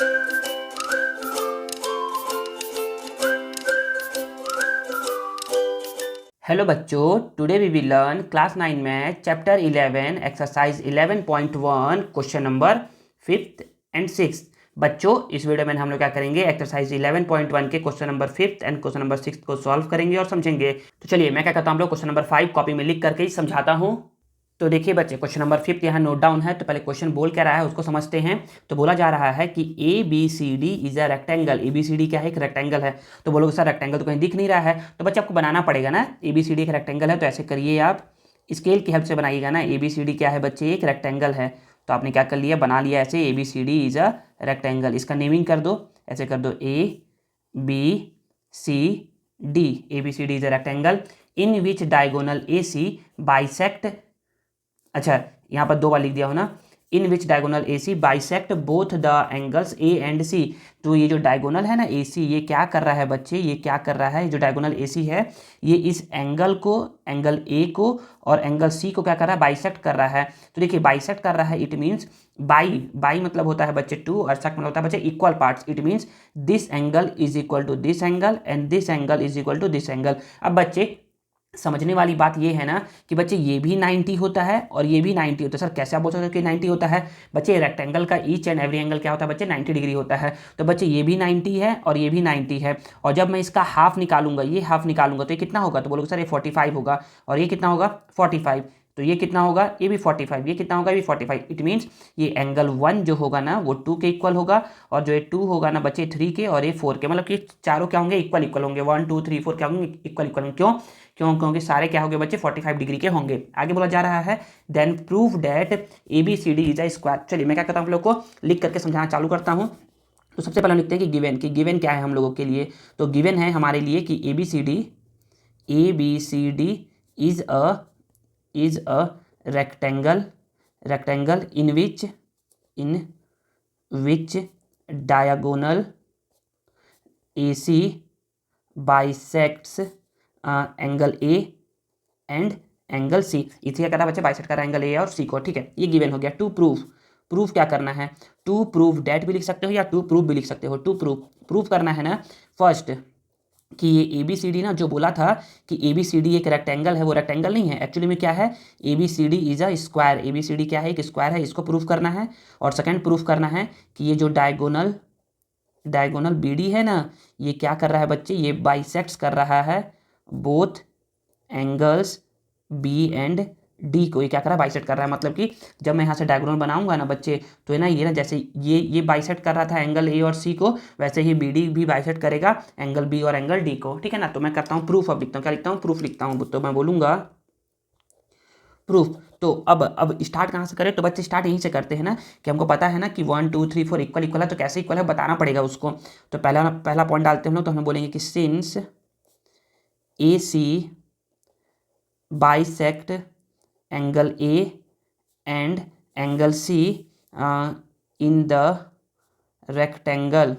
Hello बच्चों, today we will learn class 9 math chapter 11 exercise 11.1 question number 5th and 6th। बच्चों, इस video में हम लोग क्या करेंगे, एक्सरसाइज 11.1 के question number 5th and question number 6th को सॉल्व करेंगे और समझेंगे। तो चलिए मैं क्या करता हूँ, हम लोग क्वेश्चन नंबर 5 कॉपी में लिख करके ही समझाता हूँ। तो देखिए बच्चे, क्वेश्चन नंबर 5 यहाँ नोट डाउन है। तो पहले क्वेश्चन बोल क्या रहा है उसको समझते हैं। तो बोला जा रहा है कि A B C D is a rectangle. A B C D क्या है, एक रेक्टेंगल है। तो बोलोगे सर रेक्टेंगल तो कहीं दिख नहीं रहा है। तो बच्चे आपको बनाना पड़ेगा ना, ए बी सी डी एक रेक्टेंगल है। तो ऐसे करिए, आप स्केल की हेल्प से बनाइएगा ना। ए बी सी डी क्या है बच्चे, एक रेक्टेंगल है। तो आपने क्या कर लिया, बना लिया ऐसे, A B C D is a rectangle. इसका नेमिंग कर दो, ऐसे कर दो, A B C D. A B C D is a rectangle in which diagonal A C bisect. अच्छा, यहाँ पर 2 बार लिख दिया हो ना। In which diagonal A C bisect both the angles A and C. तो ये जो डायगोनल है ना ए सी, ये क्या कर रहा है बच्चे, ये क्या कर रहा है, जो डायगोनल ए सी है ये इस एंगल को, एंगल ए को और एंगल सी को क्या कर रहा है, बाइसेक्ट कर रहा है। तो देखिए बाइसेक्ट कर रहा है, इट मीन्स बाई, बाई मतलब होता है बच्चे 2 और सेक्ट मतलब होता है बच्चे equal parts. It means this angle is equal to this angle and this angle is equal to this angle. अब बच्चे समझने वाली बात ये है ना कि बच्चे ये भी 90 होता है और ये भी 90 होता है। सर कैसे आप बोल सकते हो कि 90 होता है? बच्चे रेक्टेंगल का ईच एंड एवरी एंगल क्या होता है बच्चे, 90 डिग्री होता है। तो बच्चे ये भी 90 है और ये भी 90 है। और जब मैं इसका हाफ निकालूंगा, ये हाफ निकालूंगा, तो ये कितना होगा? तो बोलोगे सर ये 45 होगा। और ये कितना होगा? 45। तो ये कितना होगा? ये भी 45। ये कितना होगा? ये भी 45। इट मीन्स ये एंगल 1 जो होगा ना वो 2 के इक्वल होगा, और जो ये 2 होगा ना बच्चे 3 के, और ये 4 के। मतलब कि चारों क्या होंगे, इक्वल इक्वल होंगे। 1 2 3 4 क्या होंगे, इक्वल इक्वल होंगे। क्यों? क्योंकि सारे क्या होंगे बच्चे 45 डिग्री के होंगे। आगे बोला जा रहा है then prove that A B C D is a square. चलिए मैं क्या करता हूँ, आप लोग को लिख करके समझाना चालू करता हूँ। तो सबसे पहले हम लिखते हैं कि गिवन क्या है हम लोगों के लिए। तो गिवन है हमारे लिए कि A B C D is a rectangle in which diagonal A C bisects angle A and angle C. इसे क्या कर रहा है बच्चे, बाइसेक्ट कर रहा है एंगल ए और सी को। ठीक है, ये गिवन हो गया। टू प्रूफ क्या करना है, टू प्रूफ डेट भी लिख सकते हो या टू प्रूफ भी लिख सकते हो। टू प्रूफ करना है ना फर्स्ट कि ये ए बी सी डी ना, जो बोला था कि ए बी सी डी एक रेक्टेंगल है, वो रेक्टेंगल नहीं है। एक्चुअली में क्या है, A B C D is a square. A B C D क्या है, एक स्क्वायर है। इसको प्रूफ करना है। और सेकंड प्रूफ करना है कि ये जो डायगोनल बी डी है ना, ये क्या कर रहा है बच्चे, ये बाइसेक्ट्स कर रहा है both angles B and D को। ये क्या कर रहा है, बाइसेक्ट कर रहा है। मतलब कि जब मैं यहाँ से डायग्राम बनाऊंगा ना बच्चे, तो है ना ये ना, जैसे ये बाइसेक्ट कर रहा था एंगल ए और सी को, वैसे ही बी डी भी बाइसेक्ट करेगा एंगल बी और एंगल डी को। ठीक है ना। तो मैं करता हूँ प्रूफ। अब लिखता हूँ, क्या लिखता हूँ, प्रूफ लिखता हूँ। तो मैं बोलूँगा प्रूफ। तो अब स्टार्ट कहाँ से करें, तो बच्चे स्टार्ट यहीं से करते हैं ना, कि हमको पता है ना कि 1 2 3 4 इक्वल इक्वल है। तो कैसे इक्वल है बताना पड़ेगा उसको। तो पहला पॉइंट डालते हैं हम लोग। तो हम बोलेंगे कि since A C bisect angle A and angle C in the rectangle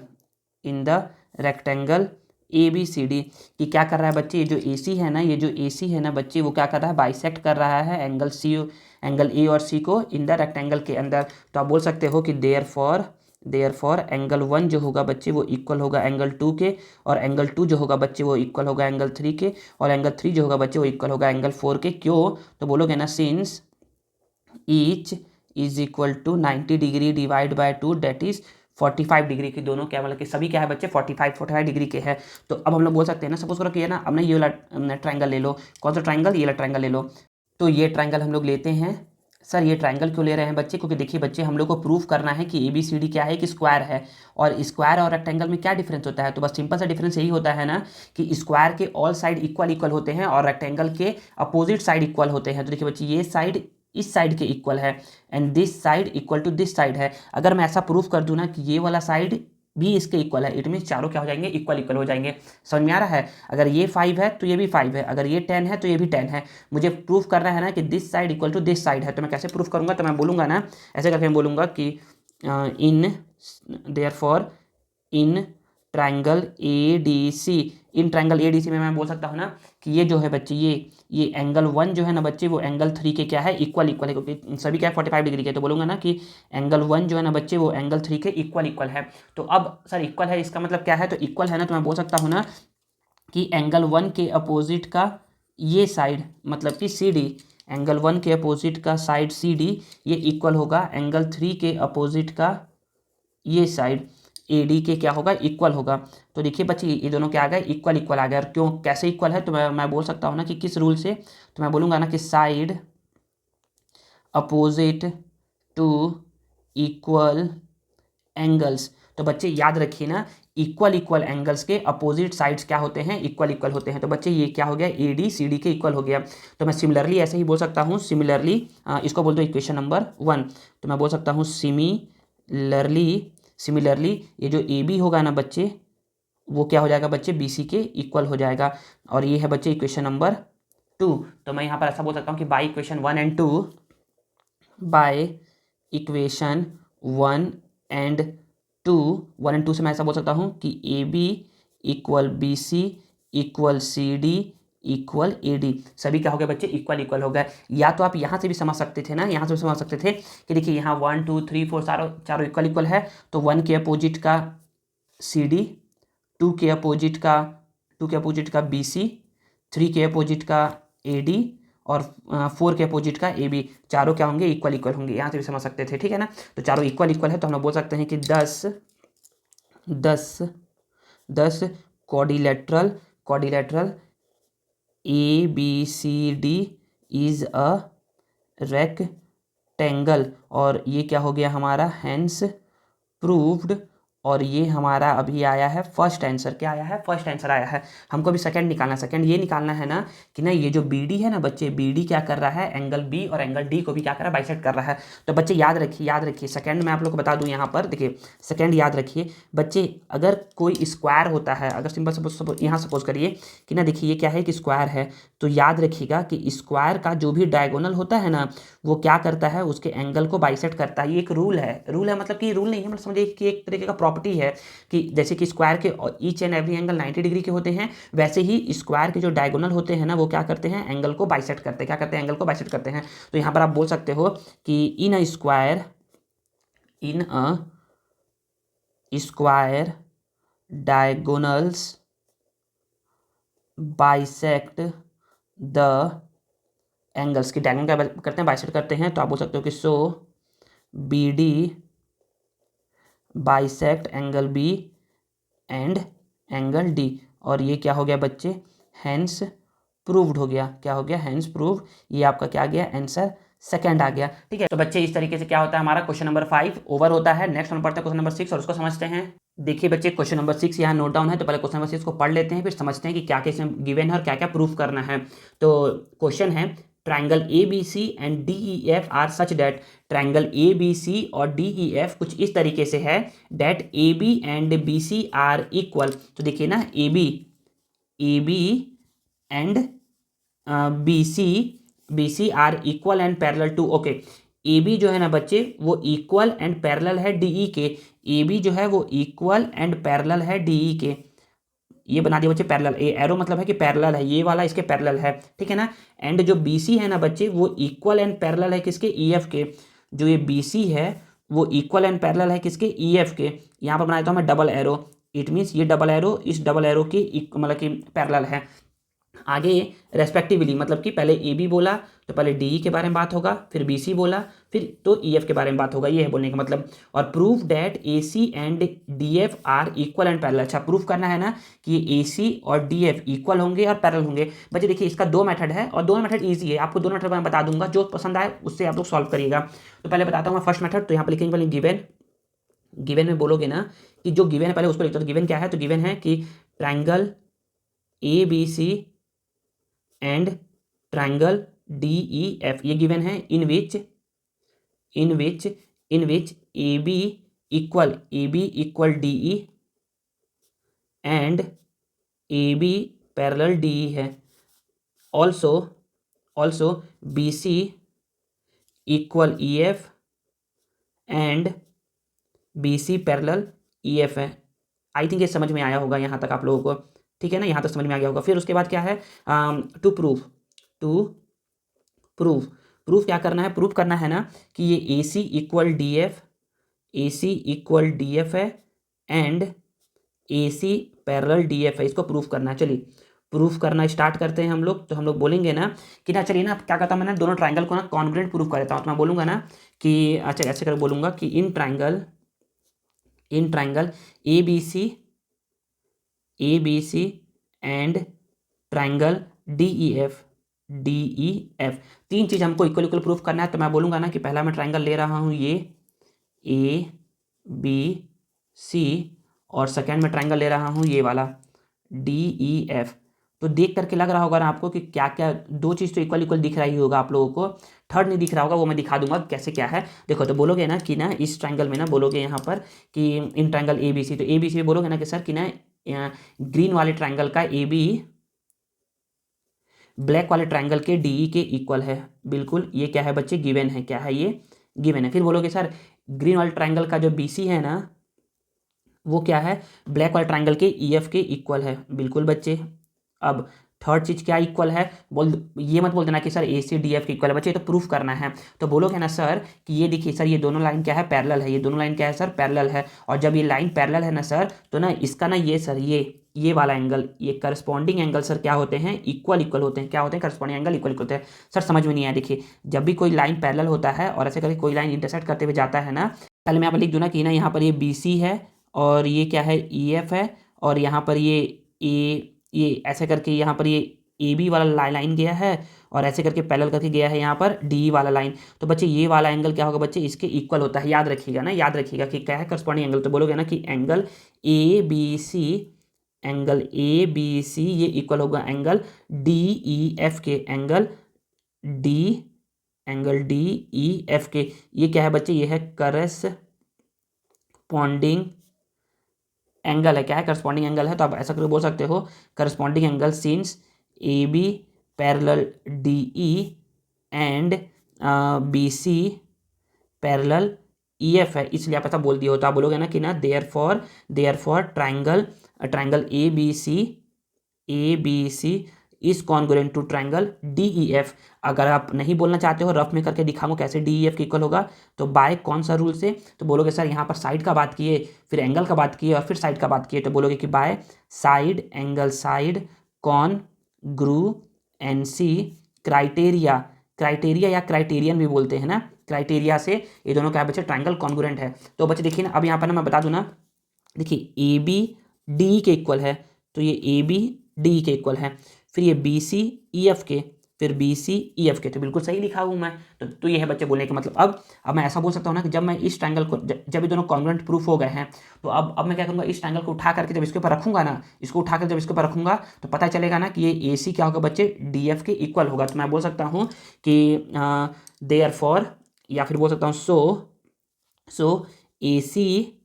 A B C D. कि क्या कर रहा है बच्चे, ये जो ए सी है ना, ये जो ए सी है ना बच्चे, वो क्या कर रहा है, बाइसेक्ट कर रहा है एंगल ए और सी को इन द रेक्टेंगल के अंदर। तो आप बोल सकते हो कि देयर फॉर एंगल 1 जो होगा बच्चे वो इक्वल होगा एंगल 2 के, और एंगल 2 जो होगा बच्चे वो इक्वल होगा एंगल 3 के, और एंगल 3 जो होगा बच्चे वो इक्वल होगा एंगल 4 के। क्यों? तो बोलोगे ना since each is equal to 90 degree divide by 2 that is 45 degree की। दोनों क्या मतलब कि सभी क्या है बच्चे 45 डिग्री के हैं। तो अब हम लोग बोल सकते हैं ना, सपोज करो कि है ना, अब ना ये वाला ट्रायंगल ले लो। कौन सा ट्रायंगल, ये वाला ट्रायंगल ले लो। तो ये ट्रायंगल हम लोग लेते हैं। सर ये ट्रायंगल क्यों ले रहे हैं बच्चे, क्योंकि देखिए बच्चे हम लोग को प्रूफ करना है कि ए बी सी डी क्या है, कि स्क्वायर है। और स्क्वायर और रेक्टेंगल में क्या डिफरेंस होता है, तो बस सिंपल सा डिफरेंस यही होता है ना कि स्क्वायर के ऑल साइड इक्वल होते हैं और रेक्टेंगल के अपोजिट साइड इक्वल होते हैं। तो देखिए बच्चे ये साइड इस साइड के इक्वल है and this side equal to this side है। अगर मैं ऐसा प्रूफ कर दूं ना कि ये वाला साइड भी इसके इक्वल है, इट मीन चारों क्या हो जाएंगे, इक्वल हो जाएंगे। समझ में आ रहा है? अगर ये 5 है तो ये भी 5 है, अगर ये 10 है तो ये भी 10 है। मुझे प्रूफ करना है ना कि this side equal to this side है। तो मैं कैसे प्रूफ करूंगा, तो मैं बोलूँगा ना, ऐसे करके मैं बोलूँगा कि in therefore in triangle A D C in triangle ADC में मैं बोल सकता हूँ ना कि ये जो है बच्चे ये एंगल 1 जो है ना बच्चे वो एंगल 3 के क्या है इक्वल है, क्योंकि सभी क्या है 45 डिग्री के, तो बोलूँगा ना कि एंगल 1 जो है ना बच्चे वो एंगल 3 के इक्वल है। तो अब सर इक्वल है इसका मतलब क्या है, तो इक्वल है ना तो मैं बोल सकता हूँ ना कि एंगल 1 के अपोजिट का ये साइड मतलब कि सी डी, एंगल 1 के अपोजिट का साइड सी डी ये इक्वल होगा एंगल 3 के अपोजिट का ये साइड ए डी के क्या होगा इक्वल होगा। तो देखिए बच्चे ये दोनों क्या आ गए इक्वल आ गया। और क्यों कैसे इक्वल है, तो मैं बोल सकता हूँ ना कि किस रूल से, तो मैं बोलूँगा ना कि side opposite to equal angles. तो बच्चे याद रखिए ना इक्वल एंगल्स के अपोजिट साइड्स क्या होते हैं इक्वल होते हैं। तो बच्चे ये क्या हो गया ए डी सी डी के इक्वल हो गया। तो मैं सिमिलरली ऐसे ही बोल सकता हूँ सिमिलरली, इसको बोल दो इक्वेशन नंबर 1। तो मैं बोल सकता हूँ सिमिलरली ये जो ए बी होगा ना बच्चे वो क्या हो जाएगा बच्चे बी सी के इक्वल हो जाएगा। और ये है बच्चे इक्वेशन नंबर 2। तो मैं यहाँ पर ऐसा बोल सकता हूँ कि by equation 1 and 2, by equation 1 and 2 से मैं ऐसा बोल सकता हूँ कि A B equal B C equal C D equal A D, सभी क्या हो गए बच्चे इक्वल हो गए। या तो आप यहाँ से भी समझ सकते थे ना, यहाँ से भी समझ सकते थे कि देखिए यहाँ 1 2 3 4 चारों इक्वल है, तो 1 के अपोजिट का सी डी, 2 के अपोजिट का बी सी, 3 के अपोजिट का ए डी और 4 के अपोजिट का ए बी, चारों क्या होंगे इक्वल होंगे। यहाँ से भी समझ सकते थे, ठीक है ना। तो चारों इक्वल है तो हम लोग बोल सकते हैं कि 10 quadrilateral A B C D is a rectangle. और ये क्या हो गया हमारा हैंस प्रूव्ड। और ये हमारा अभी आया है फर्स्ट आंसर, क्या आया है फर्स्ट आंसर आया है। हमको अभी सेकंड निकालना, सेकंड ये निकालना है ना कि ना ये जो बी डी है ना बच्चे बी डी क्या कर रहा है एंगल बी और एंगल डी को भी क्या कर रहा है बाइसेक्ट कर रहा है। तो बच्चे याद रखिए सेकंड में आप लोग को बता दूं यहाँ पर देखिए सेकंड याद रखिए बच्चे, अगर कोई स्क्वायर होता है, अगर सिंपल सपोज यहाँ सपोज करिए कि ना देखिए ये क्या है कि स्क्वायर है, तो याद रखिएगा कि स्क्वायर का जो भी डायगोनल होता है ना वो क्या करता है उसके एंगल को बाइसेक्ट करता है। ये एक रूल है मतलब कि रूल नहीं है, मतलब समझिए कि एक तरीके का प्रॉपर्टी है कि जैसे कि स्क्वायर के each and every angle 90 degree के होते हैं, वैसे ही स्क्वायर के जो डायगोनल होते हैं ना वो क्या करते हैं एंगल को बाइसेक्ट करते हैं, क्या करते हैं एंगल को बाइसेक्ट करते हैं। तो यहाँ पर आप बोल सकते हो कि in a square diagonals bisect the angles की डायगोनल क्या करते हैं बाइसेक्ट करते हैं। तो आप बोल सकते हो कि so B D bisect angle B and angle D. और ये क्या हो गया बच्चे हैंस प्रूव्ड हो गया, क्या हो गया हैंस प्रूव्ड। ये आपका क्या आ गया आंसर सेकंड आ गया, ठीक है। तो बच्चे इस तरीके से क्या होता है हमारा क्वेश्चन नंबर 5 ओवर होता है। नेक्स्ट हम पढ़ते हैं क्वेश्चन नंबर 6 और उसको समझते हैं। देखिए बच्चे क्वेश्चन नंबर 6 यहाँ नोट डाउन है, तो पहले क्वेश्चन नंबर 6 को पढ़ लेते हैं फिर समझते हैं कि क्या क्या इसमें गिवन है और क्या क्या प्रूफ करना है। तो क्वेश्चन है triangle A B C and D E F are such that, triangle A B C और डी ई एफ कुछ इस तरीके से है that A B and B C are equal. तो देखिए ना A B and B C are equal and parallel to, okay. A B जो है ना बच्चे वो इक्वल एंड पैरेलल है डी ई के, ए बी जो है वो इक्वल एंड पैरेलल है डी ई के। ये बना दिया बच्चे पैरेलल, ए एरो मतलब है कि पैरेलल है, ये वाला इसके पैरेलल है, ठीक है ना। एंड जो बी सी है ना बच्चे वो इक्वल एंड पैरेलल है किसके ई एफ के। जो ये बी सी है वो इक्वल एंड पैरेलल है किसके ई एफ के। यहाँ पर बना देता हूँ मैं डबल एरो, इट मीन्स ये डबल एरो इस डबल एरो की मतलब कि पैरेलल है। आगे रेस्पेक्टिवली मतलब कि पहले ए बी बोला तो पहले डी ई के बारे में बात होगा, फिर बी सी बोला फिर तो ई एफ के बारे में बात होगा, ये है बोलने का मतलब। और proof that A C and D F are equal and parallel, अच्छा प्रूफ करना है ना कि ए सी और डी एफ इक्वल होंगे और पैरेलल होंगे। बच्चे देखिए इसका 2 मेथड है और दोनों मेथड ईजी है, आपको दोनों मेथड मैं बता दूंगा, जो पसंद आए उससे आप लोग सॉल्व करिएगा। तो पहले बताता हूँ मैं फर्स्ट मेथड। तो यहाँ पर लिखेंगे पहले गिवन में बोलोगे ना कि जो गिवन है पहले उसको लिखते हो। गिवन क्या है, तो गिवन है कि triangle A B C and triangle D E F, ये गिवन है in which A B equal D E and A B parallel D E है। Also B C equal E F and B C parallel E F है। I think ये समझ में आया होगा यहाँ तक आप लोगों को, ठीक है ना, यहाँ तक समझ में आ गया होगा। फिर उसके बाद क्या है, to prove, to prove, proof क्या करना है, प्रूफ करना है ना कि ये A C equal D F, A C equal D F है and A C parallel D F है, इसको प्रूफ करना है। चलिए प्रूफ करना स्टार्ट करते हैं हम लोग। तो हम लोग बोलेंगे ना कि ना, चलिए ना क्या करता हूँ मैं ना, दोनों ट्राइंगल को ना कॉन्ग्रुएंट प्रूफ कर देता हूँ। तो मैं बोलूँगा ना कि अच्छा ऐसे कर बोलूँगा कि in triangle A B C and triangle D E F, तीन चीज़ हमको इक्वल इक्वल प्रूफ करना है। तो मैं बोलूँगा ना कि पहला मैं ट्राइंगल ले रहा हूँ ये ए बी सी, और सेकेंड में ट्राइंगल ले रहा हूँ ये वाला डी ई एफ। तो देख करके लग रहा होगा ना आपको कि क्या क्या दो चीज़ तो इक्वल इक्वल दिख रही होगा आप लोगों को, थर्ड नहीं दिख रहा होगा, वो मैं दिखा दूंगा कैसे क्या है। देखो तो बोलोगे ना कि ना इस ट्राइंगल में ना बोलोगे यहाँ पर कि इन ट्राइंगल ए बी सी, तो ए बी सी बोलोगे ना कि सर कि ना ग्रीन वाले ट्राइंगल का ए बी ब्लैक वाले ट्राइंगल के डी के इक्वल है। बिल्कुल ये क्या है बच्चे, गिवन है। क्या है ये, गिवन है। फिर बोलोगे सर ग्रीन वाले ट्राइंगल का जो बी सी है ना वो क्या है, ब्लैक वाले ट्राइंगल के ई एफ के इक्वल है। बिल्कुल बच्चे। अब थर्ड चीज क्या इक्वल है, बोल ये मत बोल देना कि सर ए सी डी एफ के इक्वल है बच्चे, तो प्रूफ करना है। तो बोलोगे ना सर कि ये देखिए सर ये दोनों लाइन क्या है, पैरेलल है, ये दोनों लाइन क्या है सर, पैरेलल है। और जब ये लाइन पैरेलल है ना सर, तो ना इसका ना ये सर ये वाला एंगल, ये करस्पॉन्डिंग एंगल सर क्या होते हैं, इक्वल इक्वल होते हैं। क्या होते हैं, करस्पॉन्डिंग एंगल इक्वल इक्वल होते हैं। सर समझ में नहीं आया, देखिए जब भी कोई लाइन पैरेलल होता है और ऐसे करके कोई लाइन इंटरसेक्ट करते हुए जाता है ना, पहले मैं यहाँ पर लिख दूँ ना कि ना यहाँ पर ये बी सी है और ये क्या है ई एफ है, और यहाँ पर ये ऐसे करके यहाँ पर ये ए बी वाला लाइन गया है, और ऐसे करके पैरेलल करके गया है यहाँ पर डी वाला लाइन। तो बच्चे ये वाला एंगल क्या होगा बच्चे, इसके इक्वल होता है। याद रखिएगा ना, याद रखिएगा कि क्या है, करस्पॉन्डिंग एंगल। तो बोलोगे ना कि angle A B C, angle A B C ये इक्वल होगा एंगल डी ई एफ के, एंगल डी ई एफ के। ये क्या है बच्चे, ये है करस्पॉन्डिंग एंगल है। क्या है, करस्पॉन्डिंग एंगल है। तो आप ऐसा करके बोल सकते हो corresponding angle since A B parallel D E and B C parallel E F है, इसलिए आप ऐसा बोल दिए हो। तो आप बोलोगे ना कि ना therefore triangle A B C is congruent to triangle D E F. अगर आप नहीं बोलना चाहते हो, रफ में करके दिखाऊंगा कैसे डी ई एफ के इक्वल होगा। तो बाय कौन सा रूल से, तो बोलोगे सर यहाँ पर साइड का बात किए, फिर एंगल का बात किए, और फिर साइड का बात किए। तो बोलोगे कि by side angle side congruency criteria, criteria या क्राइटेरियन भी बोलते हैं ना, क्राइटेरिया से ये दोनों क्या बच्चे, ट्राइंगल कॉन्ग्रुएंट है। तो बच्चे देखिए ना, अब यहाँ पर ना मैं बता दूं ना, देखिए ए बी डी के इक्वल है, तो ये ए बी डी के इक्वल है। फिर ये बी सी ई एफ के, फिर बी सी ई एफ के। तो बिल्कुल सही लिखा हूँ मैं। तो ये है बच्चे बोलने का मतलब। अब मैं ऐसा बोल सकता हूँ ना कि जब मैं इस ट्राइंगल को जब ये दोनों कॉन्ग्रुएंट प्रूफ हो गए हैं, तो अब मैं क्या करूँगा, इस ट्राइंगल को उठा करके जब इसके ऊपर रखूंगा ना, इसको उठा कर जब इसके ऊपर रखूंगा तो पता चलेगा ना कि ये ए सी क्या होगा बच्चे, डी एफ के इक्वल होगा। तो मैं बोल सकता हूँ कि देयरफॉर, या फिर बोल सकता हूँ सो ए सी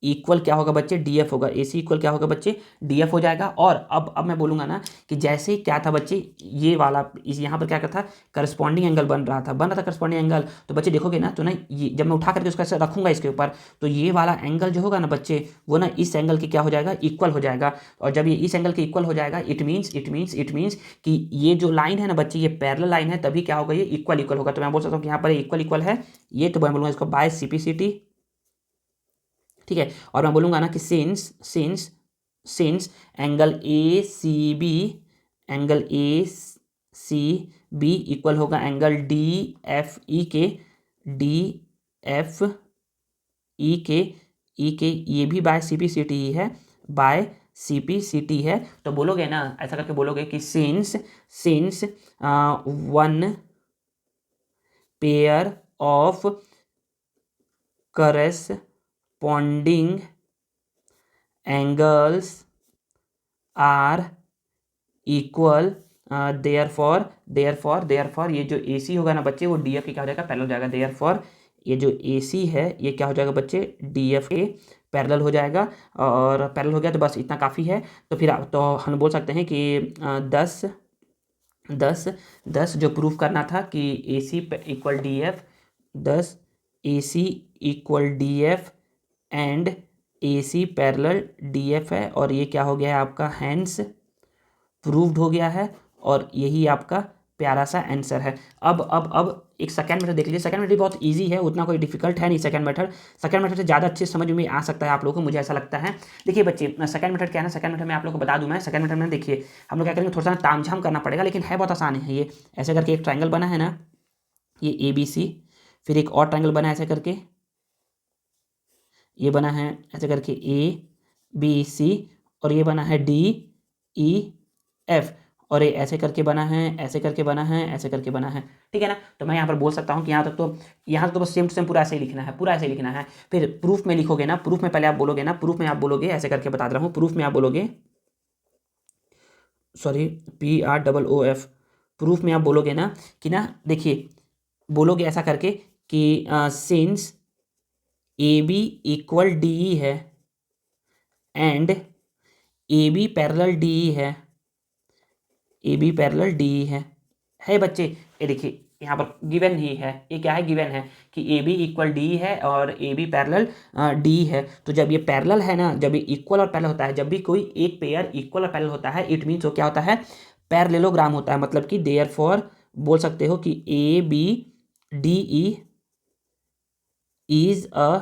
इक्वल क्या होगा बच्चे, डी एफ होगा। ए सी इक्वल क्या होगा बच्चे, डी एफ हो जाएगा। और अब मैं बोलूँगा ना कि जैसे क्या था बच्चे, ये वाला इस यहाँ पर क्या था, करस्पॉन्डिंग एंगल बन रहा था करस्पॉन्डिंग एंगल। तो बच्चे देखोगे ना, तो ना ये जब मैं उठा करके उसका ऐसे रखूंगा इसके ऊपर, तो ये वाला एंगल जो होगा ना बच्चे, वो ना इस एंगल के क्या हो जाएगा, इक्वल हो जाएगा। और जब ये इस एंगल के इक्वल हो जाएगा, इट मीन्स कि ये जो लाइन है ना बच्चे, ये पैरेलल लाइन है, तभी क्या होगा, ये इक्वल होगा। तो मैं बोल सकता हूँ कि यहाँ पर इक्वल इक्वल है ये, तो मैं बोलूँगा इसको बाय सीपीसीटी, ठीक है। और मैं बोलूँगा ना कि since angle A C B equal होगा एंगल डी एफ ई के, ये भी by C P C T ही है, by C P C T है। तो बोलोगे ना, ऐसा करके बोलोगे कि since one pair of corresponding angles are equal, therefore ये जो ए सी होगा ना बच्चे, वो डी एफ के क्या हो जाएगा, पैरेलल हो जाएगा। therefore ये जो ए सी है ये क्या हो जाएगा बच्चे, डी एफ के पैरेलल हो जाएगा। और पैरेलल हो गया तो बस इतना काफ़ी है। तो फिर तो हम बोल सकते हैं कि 10 जो प्रूफ करना था कि A C equal D F, 10 A C equal D F and A C parallel D F है। और ये क्या हो गया है आपका, हैंस प्रूव्ड हो गया है और यही आपका प्यारा सा आंसर है। अब एक सेकंड मेथड देख लीजिए। सेकंड मेथड बहुत इजी है, उतना कोई डिफिकल्ट है नहीं सेकंड मेथड। सेकंड मेथड से ज़्यादा अच्छे समझ में आ सकता है आप लोगों को, मुझे ऐसा लगता है। देखिए बच्चे, सेकंड मेथड क्या है ना, सेकंड मेथड में आप लोग को बता दूं मैं। सेकंड मेथड में देखिए हम लोग क्या करेंगे, थोड़ा सा तामझाम करना पड़ेगा, लेकिन है बहुत आसान है। ये ऐसे करके एक ट्राइंगल बना है ना, ये ABC, फिर एक और ट्राइंगल बना है ऐसे करके, ये बना है ऐसे करके ABC, और ये बना है DEF, और ये ऐसे करके बना है, ऐसे करके बना है, ऐसे करके बना है। ठीक है ना। तो मैं यहाँ पर बोल सकता हूँ कि यहाँ तक तो बस सेम टू सेम पूरा ऐसे ही लिखना है, पूरा ऐसे ही लिखना है। फिर प्रूफ में लिखोगे ना, प्रूफ में पहले आप बोलोगे ना, प्रूफ में आप बोलोगे ऐसे करके बता रहा हूँ, प्रूफ में आप बोलोगे, सॉरी PROOF, प्रूफ में आप बोलोगे ना कि ना, देखिए बोलोगे ऐसा करके कि सिंस AB इक्वल DE है एंड AB पैरेलल DE है, AB पैरेलल DE है बच्चे। ये देखिए यहाँ पर गिवन ही है, ये क्या है, गिवन है कि AB इक्वल DE है और AB पैरेलल DE है। तो जब ये पैरेलल है ना, जब ये इक्वल और पैरेलल होता है, जब भी कोई एक पेयर इक्वल और पैरेलल होता है, इट मीन्स वो क्या होता है, पैरेललोग्राम होता है। मतलब कि देयरफॉर बोल सकते हो कि ABDE इज अ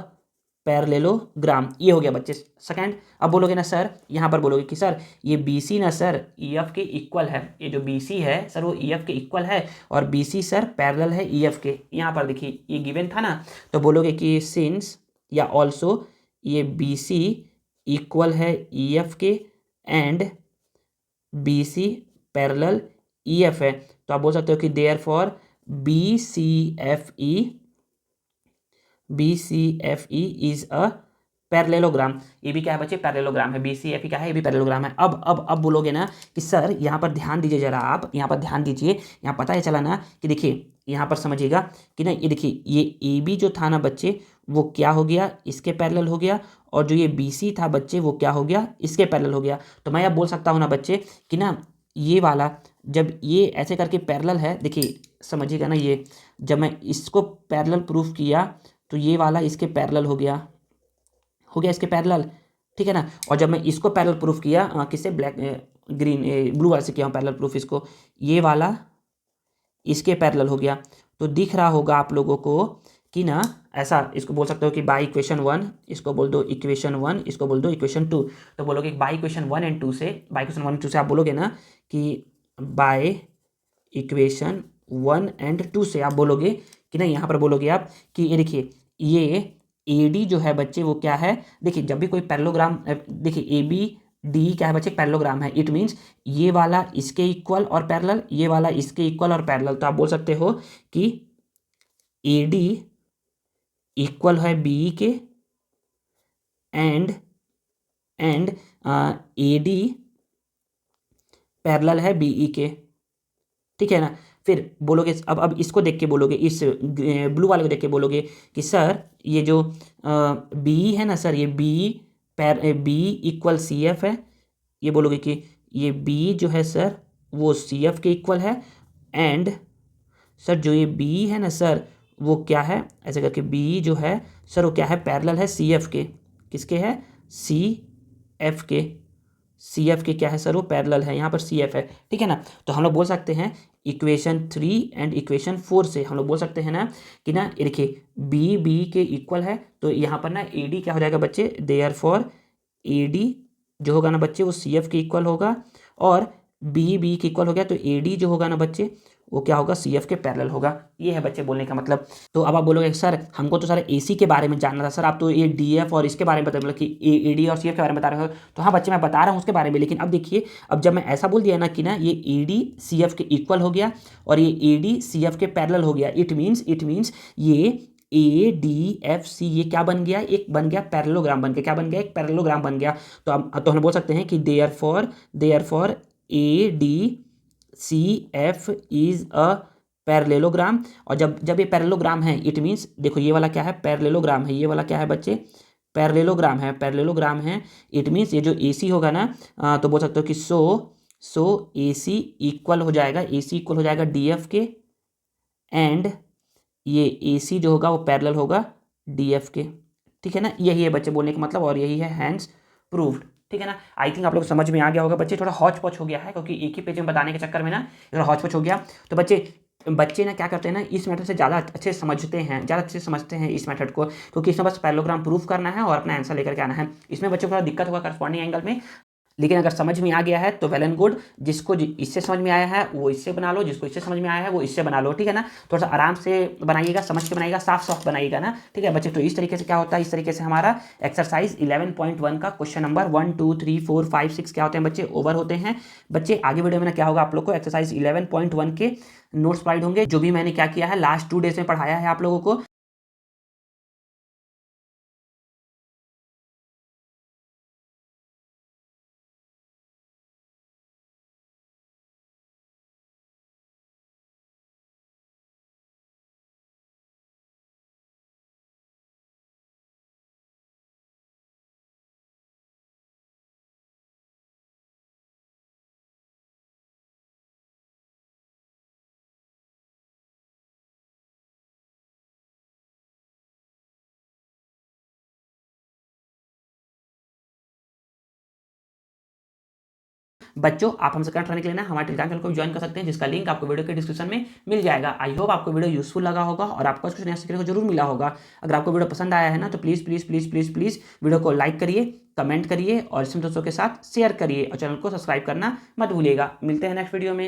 पैरेललोग्राम। ये हो गया बच्चे सेकंड। अब बोलोगे ना सर, यहाँ पर बोलोगे कि सर ये BC ना सर EF के इक्वल है, ये जो BC है सर वो EF के इक्वल है, और BC सर पैरेलल है EF के। यहाँ पर देखिए ये गिवन था ना, तो बोलोगे कि सिंस या ऑल्सो ये BC इक्वल है EF के एंड BC पैरेलल EF है। तो आप बोल सकते हो कि therefore BCFE is a parallelogram. ये भी क्या है बच्चे, पैरेललोग्राम है। BCFE क्या है, ये भी पैरेललोग्राम है। अब बोलोगे ना कि सर यहाँ पर ध्यान दीजिए जरा, आप यहाँ पर ध्यान दीजिए, यहाँ पता है चला ना कि देखिए यहाँ पर समझिएगा कि ना, ये देखिए ये AB जो था ना बच्चे, वो क्या हो गया, इसके पैरेलल हो गया, और जो ये BC था बच्चे, वो क्या हो गया, इसके पैरेलल हो गया। तो मैं अब बोल सकता हूँ ना बच्चे कि ना, ये वाला जब ये ऐसे करके पैरेलल है, देखिए समझिएगा ना, ये जब मैं इसको पैरेलल प्रूफ किया तो ये वाला इसके पैरेलल हो गया इसके पैरेलल। ठीक है ना। और जब मैं इसको पैरेलल प्रूफ किया किससे, ब्लैक ग्रीन ब्लू वाले से किया पैरेलल प्रूफ इसको, ये वाला इसके पैरेलल हो गया। तो दिख रहा होगा आप लोगों को कि ना, ऐसा इसको बोल सकते हो कि बाय इक्वेशन 1, इसको बोल दो इक्वेशन 1, इसको बोल दो इक्वेशन 2। तो बोलोगे बाय इक्वेशन 1 एंड 2 से, बाय इक्वेशन 1 एंड 2 से आप बोलोगे ना कि बाय इक्वेशन 1 एंड 2 से आप बोलोगे कि ना, यहाँ पर बोलोगे आप कि ये देखिए ये AD जो है बच्चे वो क्या है, देखिए जब भी कोई पैरेललोग्राम, देखिए ABD क्या है बच्चे, पैरेललोग्राम है। इट मीन्स ये वाला इसके इक्वल और पैरेलल, ये वाला इसके इक्वल और पैरेलल। तो आप बोल सकते हो कि AD इक्वल है BE के एंड AD पैरेलल है BE के। ठीक है ना। फिर बोलोगे अब इसको देख के बोलोगे, इस ब्लू वाले को देख के बोलोगे कि सर ये जो BE है ना सर, ये BE इक्वल CF है। ये बोलोगे कि ये BE जो है सर वो CF के इक्वल है, एंड सर जो ये BE है ना सर वो क्या है, ऐसे करके BE जो है सर वो क्या है, पैरेलल है CF के। किसके है, CF के। CF के क्या है सर, वो पैरेलल है, यहाँ पर CF है। ठीक है ना। तो हम लोग बोल सकते हैं इक्वेशन 3 एंड इक्वेशन 4 से हम लोग बोल सकते हैं ना कि ना, ये देखिए BB के इक्वल है, तो यहाँ पर ना AD क्या हो जाएगा बच्चे, देयरफॉर AD जो होगा ना बच्चे वो CF के इक्वल होगा, और BB के इक्वल हो गया, तो AD जो होगा ना बच्चे वो क्या होगा, CF के पैरेलल होगा। ये है बच्चे बोलने का मतलब। तो अब आप बोलोगे सर हमको तो सर AC के बारे में जानना था सर, आप तो ये DF और इसके बारे में बता, मतलब कि AD और CF के बारे में बता रहे हो। तो हाँ बच्चे मैं बता रहा हूँ उसके बारे में, लेकिन अब देखिए, अब जब मैं ऐसा बोल दिया ना कि ना ये AD CF के इक्वल हो गया और ये AD CF के पैरेलल हो गया, इट मीन्स ये ADFC ये क्या बन गया, एक बन गया पैरेललोग्राम बन गया। क्या बन गया, एक पैरेललोग्राम बन गया। तो हम बोल सकते हैं कि therefore ADCF is a parallelogram. और जब ये पैरेललोग्राम है, इट मीन्स देखो ये वाला क्या है, पैरेललोग्राम है, ये वाला क्या है बच्चे, पैरेललोग्राम है। इट मीन्स ये जो AC होगा ना, तो बोल सकते हो कि सो AC इक्वल हो जाएगा, AC इक्वल हो जाएगा DF के, एंड ये AC जो होगा वो पैरेलल होगा DF के। ठीक है ना। यही है बच्चे बोलने का मतलब, और यही है हैंस प्रूव्ड। ठीक है ना। आई थिंक आप लोग को समझ में आ गया होगा बच्चे, थोड़ा हौच पौच हो गया है क्योंकि एक ही पेज में बताने के चक्कर में ना थोड़ा हौच पौच हो गया। तो बच्चे ना क्या करते हैं ना, इस मेथड से ज़्यादा अच्छे समझते हैं, ज़्यादा अच्छे से समझते हैं इस मेथड को, क्योंकि इसमें बस पैरेललोग्राम प्रूफ करना है और अपना आंसर लेकर के आना है। इसमें बच्चों को थोड़ा दिक्कत होगा करस्पॉन्डिंग एंगल में, लेकिन अगर समझ में आ गया है तो वेल एंड गुड। जिसको इससे समझ में आया है वो इससे बना लो, जिसको इससे समझ में आया है वो इससे बना लो, ठीक है ना। थोड़ा सा आराम से बनाइएगा, समझ के बनाइएगा, साफ साफ बनाइएगा ना, ठीक है बच्चे। तो इस तरीके से क्या होता है, इस तरीके से हमारा एक्सरसाइज 11.1 का क्वेश्चन नंबर 1 2 3 4 5 6 क्या होते हैं बच्चे, ओवर होते हैं। बच्चे आगे वीडियो में ना क्या होगा, आप लोग को एक्सरसाइज 11.1 के नोट्स प्रोवाइड होंगे, जो भी मैंने क्या किया है लास्ट 2 डेज में पढ़ाया है आप लोगों को। बच्चों आप हमसे कनेक्ट रहने के लिए ना हमारे टेलीग्राम चैनल को ज्वाइन कर सकते हैं, जिसका लिंक आपको वीडियो के डिस्क्रिप्शन में मिल जाएगा। आई होप आपको वीडियो यूजफुल लगा होगा और आपको कुछ नया सीखने को जरूर मिला होगा। अगर आपको वीडियो पसंद आया है ना तो please please please please please video को लाइक करिए, कमेंट करिए और इसमें दोस्तों के साथ शेयर करिए और चैनल को सब्सक्राइब करना मत भूलिएगा। मिलते हैं नेक्स्ट वीडियो में।